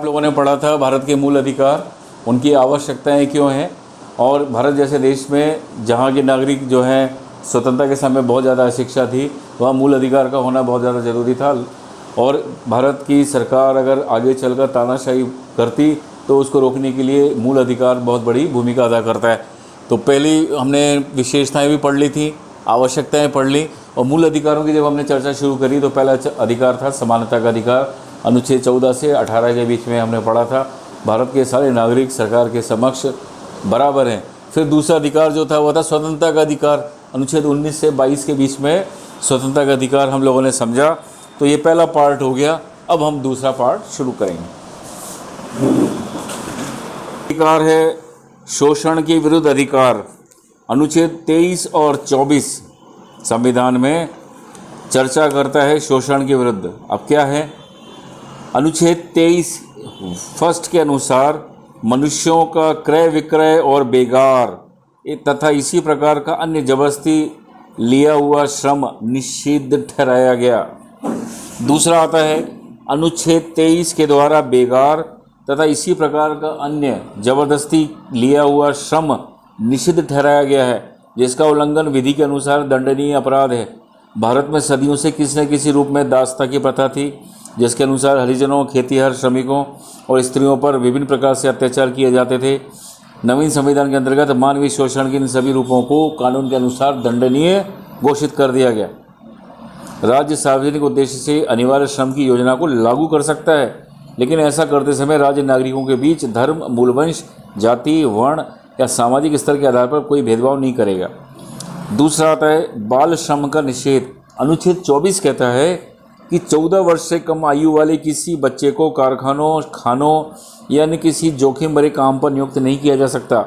आप लोगों ने पढ़ा था भारत के मूल अधिकार, उनकी आवश्यकताएं क्यों हैं, और भारत जैसे देश में जहाँ के नागरिक जो हैं स्वतंत्रता के समय बहुत ज़्यादा अशिक्षा थी, वहाँ मूल अधिकार का होना बहुत ज़्यादा ज़रूरी था। और भारत की सरकार अगर आगे चलकर तानाशाही करती तो उसको रोकने के लिए मूल अधिकार बहुत बड़ी भूमिका अदा करता है। तो पहली हमने विशेषताएं भी पढ़ ली थी, आवश्यकताएं पढ़ ली, और मूल अधिकारों की जब हमने चर्चा शुरू करी तो पहला अधिकार था समानता का अधिकार। अनुच्छेद 14 से 18 के बीच में हमने पढ़ा था, भारत के सारे नागरिक सरकार के समक्ष बराबर हैं। फिर दूसरा अधिकार जो था वो था स्वतंत्रता का अधिकार, अनुच्छेद 19 से 22 के बीच में स्वतंत्रता का अधिकार हम लोगों ने समझा। तो ये पहला पार्ट हो गया। अब हम दूसरा पार्ट शुरू करेंगे। अधिकार है शोषण के विरुद्ध अधिकार, अनुच्छेद 23 और 24 संविधान में चर्चा करता है शोषण के विरुद्ध। अब क्या है, अनुच्छेद 23 फर्स्ट के अनुसार मनुष्यों का क्रय विक्रय और बेगार तथा इसी प्रकार का अन्य जबरदस्ती लिया हुआ श्रम निषिद्ध ठहराया गया। दूसरा आता है अनुच्छेद 23 के द्वारा बेगार तथा इसी प्रकार का अन्य जबरदस्ती लिया हुआ श्रम निषिद्ध ठहराया गया है, जिसका उल्लंघन विधि के अनुसार दंडनीय अपराध है। भारत में सदियों से किसी न किसी रूप में दासता की प्रथा थी, जिसके अनुसार हरिजनों, खेतीहर श्रमिकों और स्त्रियों पर विभिन्न प्रकार से अत्याचार किए जाते थे। नवीन संविधान के अंतर्गत मानवीय शोषण के इन सभी रूपों को कानून के अनुसार दंडनीय घोषित कर दिया गया। राज्य सार्वजनिक उद्देश्य से अनिवार्य श्रम की योजना को लागू कर सकता है, लेकिन ऐसा करते समय राज्य नागरिकों के बीच धर्म, मूलवंश, जाति, वर्ण या सामाजिक स्तर के आधार पर कोई भेदभाव नहीं करेगा। दूसरा आता है बाल श्रम का निषेध। अनुच्छेद 24 कहता है कि 14 वर्ष से कम आयु वाले किसी बच्चे को कारखानों, खानों या अन्य किसी जोखिम भरे काम पर नियुक्त नहीं किया जा सकता,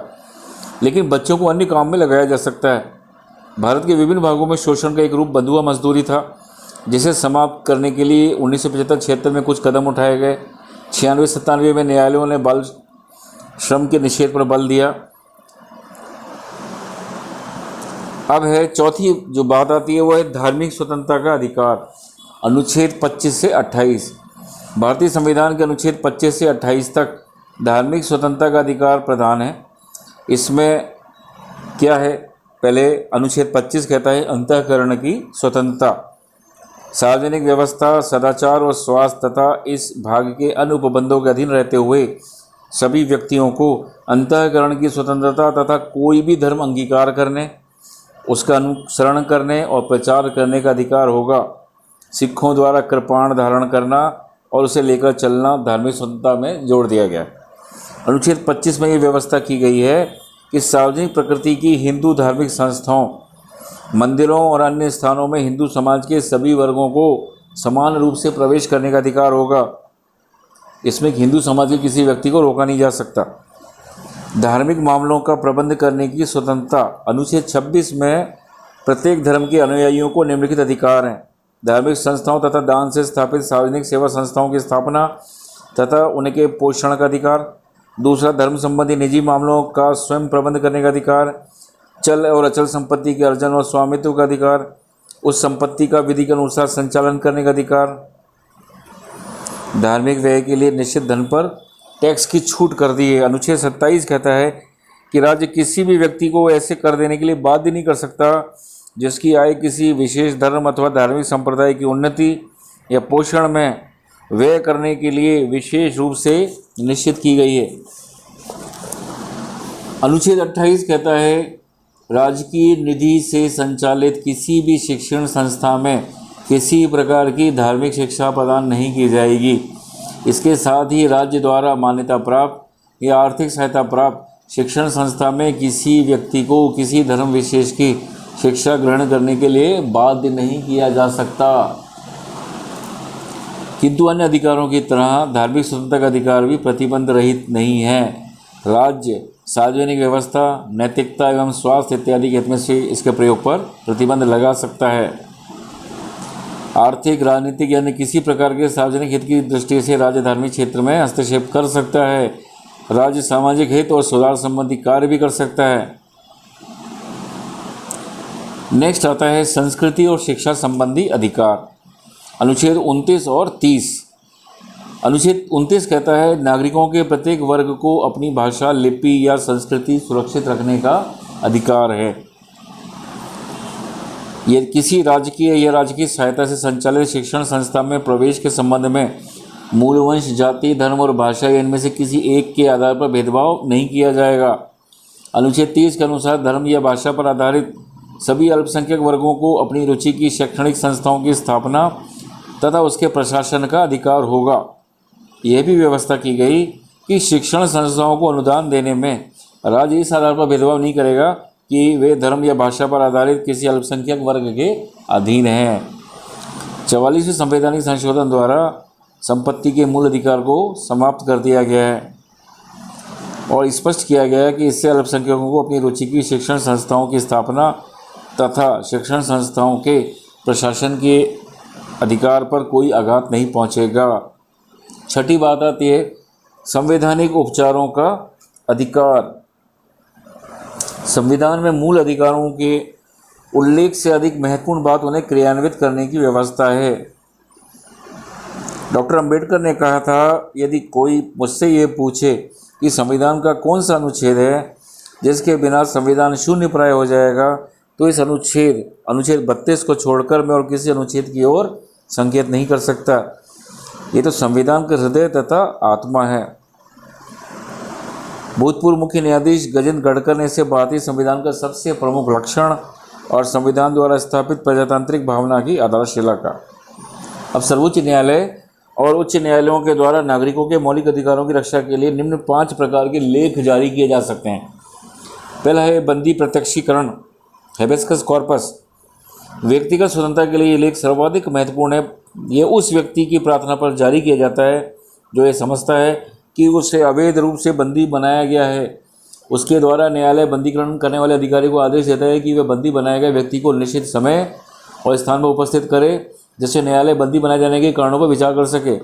लेकिन बच्चों को अन्य काम में लगाया जा सकता है। भारत के विभिन्न भागों में शोषण का एक रूप बंधुआ मजदूरी था, जिसे समाप्त करने के लिए 1975-76 में कुछ कदम उठाए गए। 96-97 में न्यायालयों ने बाल श्रम के निषेध पर बल दिया। अब है चौथी जो बात आती है वो है धार्मिक स्वतंत्रता का अधिकार, अनुच्छेद 25 से 28। भारतीय संविधान के अनुच्छेद 25 से 28 तक धार्मिक स्वतंत्रता का अधिकार प्रदान है। इसमें क्या है, पहले अनुच्छेद 25 कहता है अंतःकरण की स्वतंत्रता, सार्वजनिक व्यवस्था, सदाचार और स्वास्थ्य तथा इस भाग के अन्य उपबंधों के अधीन रहते हुए सभी व्यक्तियों को अंतःकरण की स्वतंत्रता तथा कोई भी धर्म अंगीकार करने, उसका अनुसरण करने और प्रचार करने का अधिकार होगा। सिखों द्वारा कृपाण धारण करना और उसे लेकर चलना धार्मिक स्वतंत्रता में जोड़ दिया गया। अनुच्छेद 25 में ये व्यवस्था की गई है कि सार्वजनिक प्रकृति की हिंदू धार्मिक संस्थाओं, मंदिरों और अन्य स्थानों में हिंदू समाज के सभी वर्गों को समान रूप से प्रवेश करने का अधिकार होगा। इसमें हिंदू समाज के किसी व्यक्ति को रोका नहीं जा सकता। धार्मिक मामलों का प्रबंध करने की स्वतंत्रता, अनुच्छेद 26 में प्रत्येक धर्म के अनुयायियों को निम्नलिखित अधिकार हैं: धार्मिक संस्थाओं तथा दान से स्थापित सार्वजनिक सेवा संस्थाओं की स्थापना तथा उनके पोषण का अधिकार। दूसरा, धर्म संबंधी निजी मामलों का स्वयं प्रबंध करने का अधिकार। चल और अचल संपत्ति के अर्जन और स्वामित्व का अधिकार। उस संपत्ति का विधि के अनुसार संचालन करने का अधिकार। धार्मिक व्यय के लिए निश्चित धन पर टैक्स की छूट कर दी है। अनुच्छेद 27 कहता है कि राज्य किसी भी व्यक्ति को ऐसे कर देने के लिए बाध्य नहीं कर सकता जिसकी आय किसी विशेष धर्म अथवा धार्मिक संप्रदाय की उन्नति या पोषण में व्यय करने के लिए विशेष रूप से निश्चित की गई है। अनुच्छेद 28 कहता है राजकीय निधि से संचालित किसी भी शिक्षण संस्था में किसी प्रकार की धार्मिक शिक्षा प्रदान नहीं की जाएगी। इसके साथ ही राज्य द्वारा मान्यता प्राप्त या आर्थिक सहायता प्राप्त शिक्षण संस्था में किसी व्यक्ति को किसी धर्म विशेष की शिक्षा ग्रहण करने के लिए बाध्य नहीं किया जा सकता। किंतु अन्य अधिकारों की तरह धार्मिक स्वतंत्रता का अधिकार भी प्रतिबंध रहित नहीं है। राज्य सार्वजनिक व्यवस्था, नैतिकता एवं स्वास्थ्य इत्यादि के हित में से इसके प्रयोग पर प्रतिबंध लगा सकता है। आर्थिक, राजनीतिक या अन्य किसी प्रकार के सार्वजनिक हित की दृष्टि से राज्य धार्मिक क्षेत्र में हस्तक्षेप कर सकता है। राज्य सामाजिक हित और सुधार संबंधी कार्य भी कर सकता है। नेक्स्ट आता है संस्कृति और शिक्षा संबंधी अधिकार, अनुच्छेद 29 और 30। अनुच्छेद 29 कहता है नागरिकों के प्रत्येक वर्ग को अपनी भाषा, लिपि या संस्कृति सुरक्षित रखने का अधिकार है। ये किसी राजकीय या राजकीय सहायता से संचालित शिक्षण संस्था में प्रवेश के संबंध में मूल वंश, जाति, धर्म और भाषा या इनमें से किसी एक के आधार पर भेदभाव नहीं किया जाएगा। अनुच्छेद 30 के अनुसार धर्म या भाषा पर आधारित सभी अल्पसंख्यक वर्गों को अपनी रुचि की शैक्षणिक संस्थाओं की स्थापना तथा उसके प्रशासन का अधिकार होगा। यह भी व्यवस्था की गई कि शिक्षण संस्थाओं को अनुदान देने में राज्य इस आधार पर भेदभाव नहीं करेगा कि वे धर्म या भाषा पर आधारित किसी अल्पसंख्यक वर्ग के अधीन हैं। 44वें संवैधानिक संशोधन द्वारा संपत्ति के मूल अधिकार को समाप्त कर दिया गया है और स्पष्ट किया गया है कि इससे अल्पसंख्यकों को अपनी रुचि की शिक्षण संस्थाओं की स्थापना तथा शिक्षण संस्थाओं के प्रशासन के अधिकार पर कोई आघात नहीं पहुंचेगा। छठी बात आती है संवैधानिक उपचारों का अधिकार। संविधान में मूल अधिकारों के उल्लेख से अधिक महत्वपूर्ण बात उन्हें क्रियान्वित करने की व्यवस्था है। डॉक्टर अंबेडकर ने कहा था, यदि कोई मुझसे ये पूछे कि संविधान का कौन सा अनुच्छेद है जिसके बिना संविधान शून्य प्राय हो जाएगा, तो इस अनुच्छेद 32 को छोड़कर मैं और किसी अनुच्छेद की ओर संकेत नहीं कर सकता। ये तो संविधान का हृदय तथा आत्मा है। भूतपूर्व मुख्य न्यायाधीश गजेंद्र गढ़कर ने इसे भारतीय संविधान का सबसे प्रमुख लक्षण और संविधान द्वारा स्थापित प्रजातांत्रिक भावना की आधारशिला का। अब सर्वोच्च न्यायालय और उच्च न्यायालयों के द्वारा नागरिकों के मौलिक अधिकारों की रक्षा के लिए निम्न 5 प्रकार के लेख जारी किए जा सकते हैं। पहला है बंदी प्रत्यक्षीकरण, हेबेस्कस कॉर्पस। व्यक्तिगत स्वतंत्रता के लिए ये लेख सर्वाधिक महत्वपूर्ण है। ये उस व्यक्ति की प्रार्थना पर जारी किया जाता है जो ये समझता है कि उसे अवैध रूप से बंदी बनाया गया है। उसके द्वारा न्यायालय बंदीकरण करने वाले अधिकारी को आदेश देता है कि वह बंदी बनाए गए व्यक्ति को निश्चित समय और स्थान पर उपस्थित करे, जिससे न्यायालय बंदी बनाए जाने के कारणों पर विचार कर सके।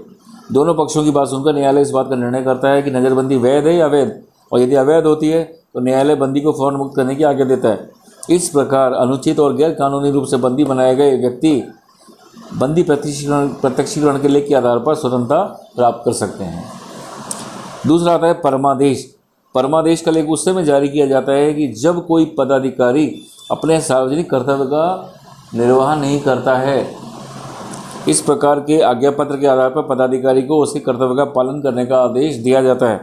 दोनों पक्षों की बात सुनकर न्यायालय इस बात का निर्णय करता है कि नज़रबंदी वैध है या अवैध, और यदि अवैध होती है तो न्यायालय बंदी को फौरन मुक्त करने की आज्ञा देता है। इस प्रकार अनुचित और गैर कानूनी रूप से बंदी बनाए गए व्यक्ति बंदी प्रत्यक्षीकरण के लेख के आधार पर स्वतंत्रता प्राप्त कर सकते हैं। दूसरा आता है परमादेश। परमादेश का लेख उस समय जारी किया जाता है कि जब कोई पदाधिकारी अपने सार्वजनिक कर्तव्य का निर्वहन नहीं करता है। इस प्रकार के आज्ञापत्र के आधार पर पदाधिकारी को उसके कर्तव्य का पालन करने का आदेश दिया जाता है।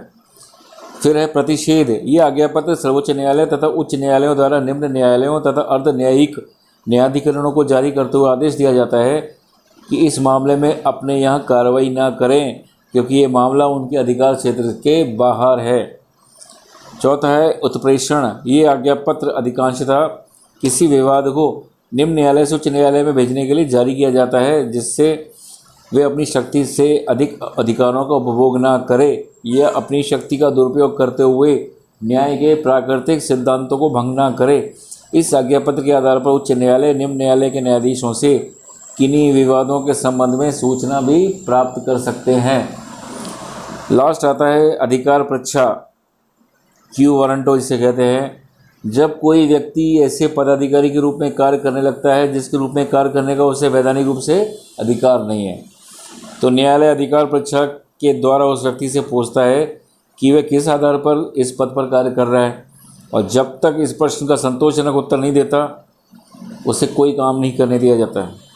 फिर है प्रतिषेध। ये आज्ञापत्र सर्वोच्च न्यायालय तथा उच्च न्यायालयों द्वारा निम्न न्यायालयों तथा अर्ध न्यायिक न्यायाधिकरणों को जारी करते हुए आदेश दिया जाता है कि इस मामले में अपने यहाँ कार्रवाई न करें, क्योंकि ये मामला उनके अधिकार क्षेत्र के बाहर है। चौथा है उत्प्रेषण। ये आज्ञापत्र अधिकांशतः किसी विवाद को निम्न न्यायालय से उच्च न्यायालय में भेजने के लिए जारी किया जाता है, जिससे वे अपनी शक्ति से अधिक अधिकारों का उपभोग न करें या अपनी शक्ति का दुरुपयोग करते हुए न्याय के प्राकृतिक सिद्धांतों को भंग न करें। इस आज्ञापत्र के आधार पर उच्च न्यायालय निम्न न्यायालय के न्यायाधीशों से किन्हीं विवादों के संबंध में सूचना भी प्राप्त कर सकते हैं। लास्ट आता है अधिकार परीक्षा, क्यू वारंटो जिसे कहते हैं। जब कोई व्यक्ति ऐसे पदाधिकारी के रूप में कार्य करने लगता है जिसके रूप में कार्य करने का उसे वैधानिक रूप से अधिकार नहीं है, तो न्यायालय अधिकार परीक्षा के द्वारा उस व्यक्ति से पूछता है कि वह किस आधार पर इस पद पर कार्य कर रहा है, और जब तक इस प्रश्न का संतोषजनक उत्तर नहीं देता उसे कोई काम नहीं करने दिया जाता है।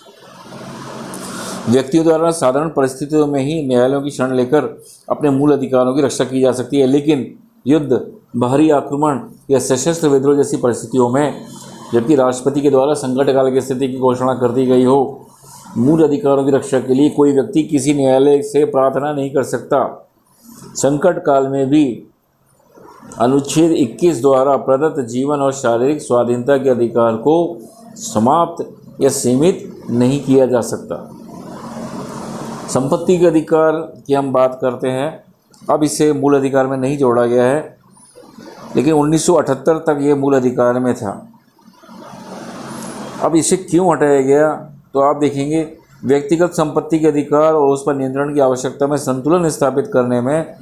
व्यक्तियों द्वारा साधारण परिस्थितियों में ही न्यायालयों की शरण लेकर अपने मूल अधिकारों की रक्षा की जा सकती है, लेकिन युद्ध, बाहरी आक्रमण या सशस्त्र विद्रोह जैसी परिस्थितियों में, जबकि राष्ट्रपति के द्वारा संकट काल की स्थिति की घोषणा कर दी गई हो, मूल अधिकारों की रक्षा के लिए कोई व्यक्ति किसी न्यायालय से प्रार्थना नहीं कर सकता। संकट काल में भी अनुच्छेद 21 द्वारा प्रदत्त जीवन और शारीरिक स्वाधीनता के अधिकार को समाप्त या सीमित नहीं किया जा सकता। संपत्ति के अधिकार की हम बात करते हैं। अब इसे मूल अधिकार में नहीं जोड़ा गया है, लेकिन 1978 तक ये मूल अधिकार में था। अब इसे क्यों हटाया गया, तो आप देखेंगे व्यक्तिगत संपत्ति के अधिकार और उस पर नियंत्रण की आवश्यकता में संतुलन स्थापित करने में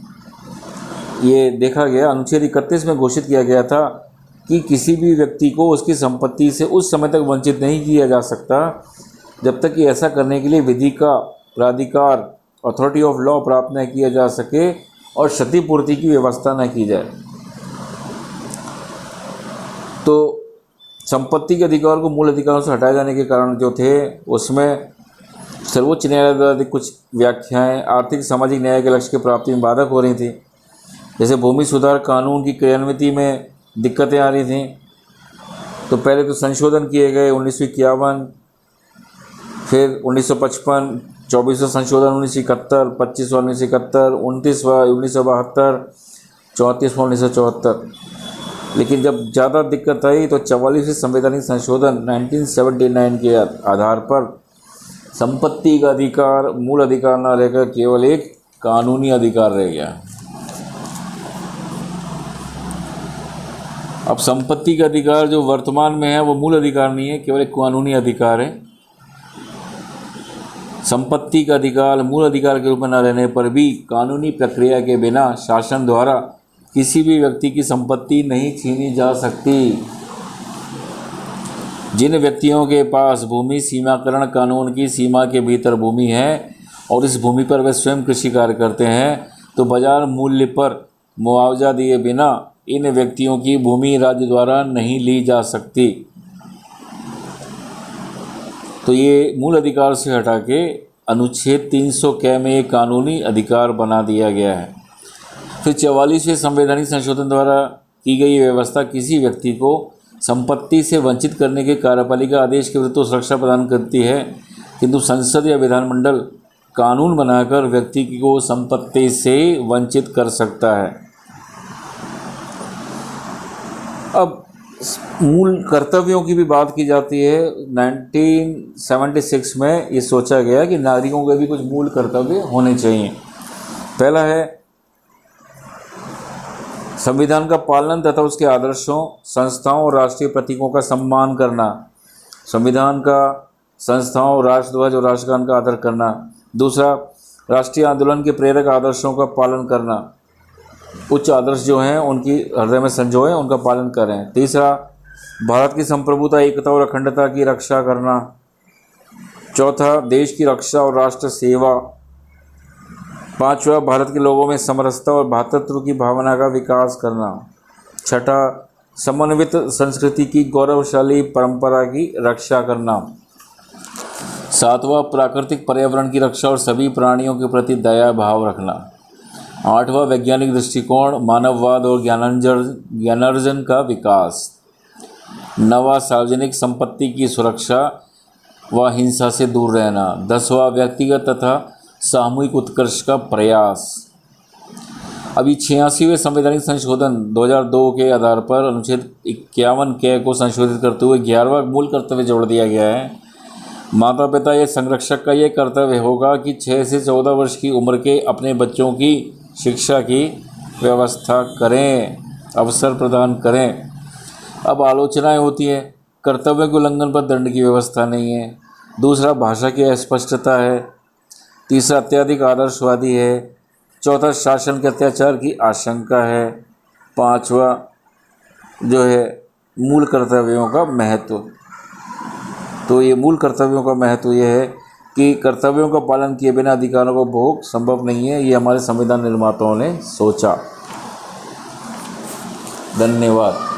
ये देखा गया। अनुच्छेद 31 में घोषित किया गया था कि किसी भी व्यक्ति को उसकी संपत्ति से उस समय तक वंचित नहीं किया जा सकता जब तक कि ऐसा करने के लिए विधि का प्राधिकार अथॉरिटी ऑफ लॉ प्राप्त न किया जा सके और क्षतिपूर्ति की व्यवस्था न की जाए। तो संपत्ति के अधिकार को मूल अधिकारों से हटाए जाने के कारण जो थे उसमें सर्वोच्च न्यायालय द्वारा कुछ व्याख्याएं आर्थिक सामाजिक न्याय के लक्ष्य की प्राप्ति में बाधक हो रही थी। जैसे भूमि सुधार कानून की क्रियान्विति में दिक्कतें आ रही थीं। तो पहले तो संशोधन किए गए 1951, फिर 1955, 24वां संशोधन 1971, 25वां 1971, 29वां 1972, 34वां 1974। लेकिन जब ज़्यादा दिक्कत आई तो 44वें संवैधानिक संशोधन 1979 के आधार पर संपत्ति का अधिकार मूल अधिकार न रहकर केवल एक कानूनी अधिकार रह गया। अब संपत्ति का अधिकार जो वर्तमान में है वो मूल अधिकार नहीं है, केवल एक कानूनी अधिकार है। संपत्ति का अधिकार मूल अधिकार के रूप में न रहने पर भी कानूनी प्रक्रिया के बिना शासन द्वारा किसी भी व्यक्ति की संपत्ति नहीं छीनी जा सकती। जिन व्यक्तियों के पास भूमि सीमाकरण कानून की सीमा के भीतर भूमि है और इस भूमि पर वे स्वयं कृषि कार्य करते हैं तो बाजार मूल्य पर मुआवजा दिए बिना इन व्यक्तियों की भूमि राज्य द्वारा नहीं ली जा सकती। तो ये मूल अधिकार से हटा के अनुच्छेद 300 क में एक कानूनी अधिकार बना दिया गया है। फिर 44वें संवैधानिक संशोधन द्वारा की गई व्यवस्था किसी व्यक्ति को संपत्ति से वंचित करने के कार्यपालिका आदेश के विरुद्ध तो सुरक्षा प्रदान करती है, किंतु संसद या विधानमंडल कानून बनाकर व्यक्ति को संपत्ति से वंचित कर सकता है। अब मूल कर्तव्यों की भी बात की जाती है। 1976 में ये सोचा गया कि नागरिकों के भी कुछ मूल कर्तव्य होने चाहिए। पहला है संविधान का पालन तथा उसके आदर्शों, संस्थाओं और राष्ट्रीय प्रतीकों का सम्मान करना। संविधान का, संस्थाओं, राष्ट्रध्वज और राष्ट्रगान का आदर करना। दूसरा, राष्ट्रीय आंदोलन के प्रेरक आदर्शों का पालन करना। उच्च आदर्श जो हैं उनकी हृदय में संजोएं, उनका पालन करें। तीसरा, भारत की संप्रभुता, एकता और अखंडता की रक्षा करना। चौथा, देश की रक्षा और राष्ट्र सेवा। पांचवा, भारत के लोगों में समरसता और भ्रातृत्व की भावना का विकास करना। छठा, समन्वित संस्कृति की गौरवशाली परंपरा की रक्षा करना। सातवां, प्राकृतिक पर्यावरण की रक्षा और सभी प्राणियों के प्रति दया भाव रखना। आठवां, वैज्ञानिक दृष्टिकोण, मानववाद और ज्ञानार्जन का विकास। नवा, सार्वजनिक संपत्ति की सुरक्षा व हिंसा से दूर रहना। 10वां, व्यक्तिगत तथा सामूहिक उत्कर्ष का प्रयास। अभी 86वें संवैधानिक संशोधन 2002 के आधार पर अनुच्छेद 51 के को संशोधित करते हुए 11वां मूल कर्तव्य जोड़ दिया गया है। माता पिता या संरक्षक का यह कर्तव्य होगा कि 6 से 14 वर्ष की उम्र के अपने बच्चों की शिक्षा की व्यवस्था करें, अवसर प्रदान करें। अब आलोचनाएं होती है, कर्तव्य के उल्लंघन पर दंड की व्यवस्था नहीं है। दूसरा, भाषा की अस्पष्टता है। तीसरा, अत्यधिक आदर्शवादी है। चौथा, शासन के अत्याचार की आशंका है। पांचवा जो है मूल कर्तव्यों का महत्व। तो ये मूल कर्तव्यों का महत्व ये है कि कर्तव्यों का पालन किए बिना अधिकारों को भोग संभव नहीं है। ये हमारे संविधान निर्माताओं ने सोचा। धन्यवाद।